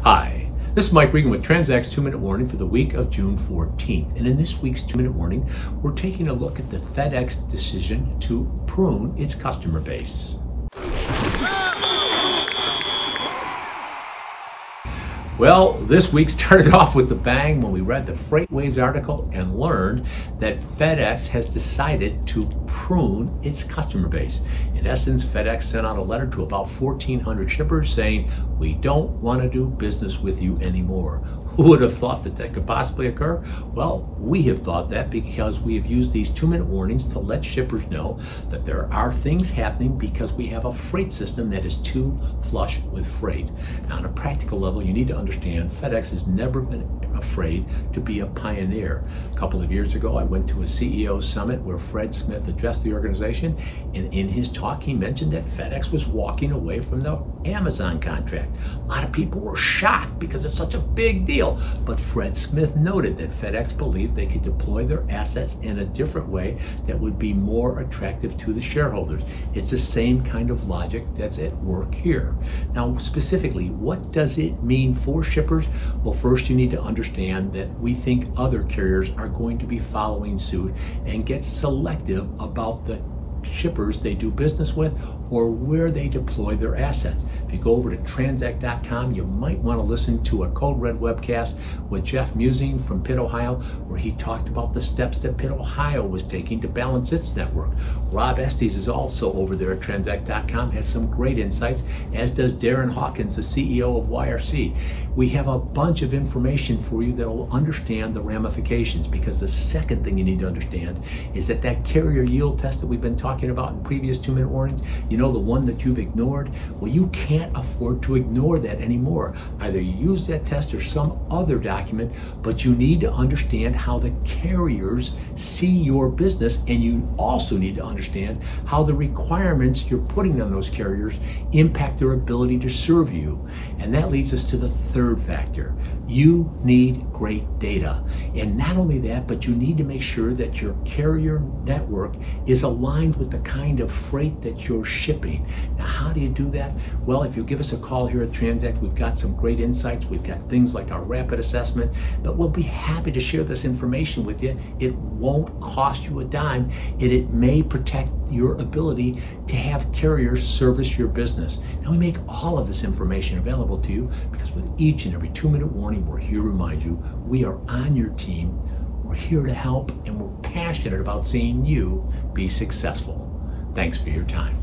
Hi, this is Mike Regan with Transact's 2-Minute Warning for the week of June 14th. And in this week's 2-Minute Warning, we're taking a look at the Fedex decision to prune its customer base. Well, this week started off with a bang when we read the Freightwaves article and learned that FedEx has decided to prune its customer base. In essence, FedEx sent out a letter to about 1,400 shippers saying, we don't want to do business with you anymore. Who would have thought that that could possibly occur? Well, we have thought that because we have used these 2-minute warnings to let shippers know that there are things happening because we have a freight system that is too flush with freight. Now, on a practical level, you need to understand FedEx has never been afraid to be a pioneer. A couple of years ago, I went to a CEO summit where Fred Smith addressed the organization, and in his talk, he mentioned that FedEx was walking away from the Amazon contract. A lot of people were shocked because it's such a big deal, but Fred Smith noted that FedEx believed they could deploy their assets in a different way that would be more attractive to the shareholders. It's the same kind of logic that's at work here. Now, specifically, what does it mean for shippers? Well, first you need to understand that we think other carriers are going to be following suit and get selective about the shippers they do business with or where they deploy their assets. If you go over to transact.com, you might want to listen to a Code Red webcast with Jeff Musing from Pitt, Ohio, where he talked about the steps that Pitt, Ohio was taking to balance its network. Rob Estes is also over there at transact.com, has some great insights, as does Darren Hawkins, the CEO of YRC. We have a bunch of information for you that will understand the ramifications, because the second thing you need to understand is that that carrier yield test that we've been talking about in previous 2-minute warnings, you know, the one that you've ignored, well, you can't afford to ignore that anymore. Either you use that test or some other document, but you need to understand how the carriers see your business, and you also need to understand how the requirements you're putting on those carriers impact their ability to serve you. And that leads us to the third factor. You need great data. And not only that, but you need to make sure that your carrier network is aligned with the kind of freight that you're shipping. Now, how do you do that? Well, if you give us a call here at Transact, we've got some great insights. We've got things like our rapid assessment, but we'll be happy to share this information with you. It won't cost you a dime, and it may protect your ability to have carriers service your business. Now, we make all of this information available to you because with each and every 2-minute warning, we're here to remind you we are on your team. We're here to help, and we're passionate about seeing you be successful. Thanks for your time.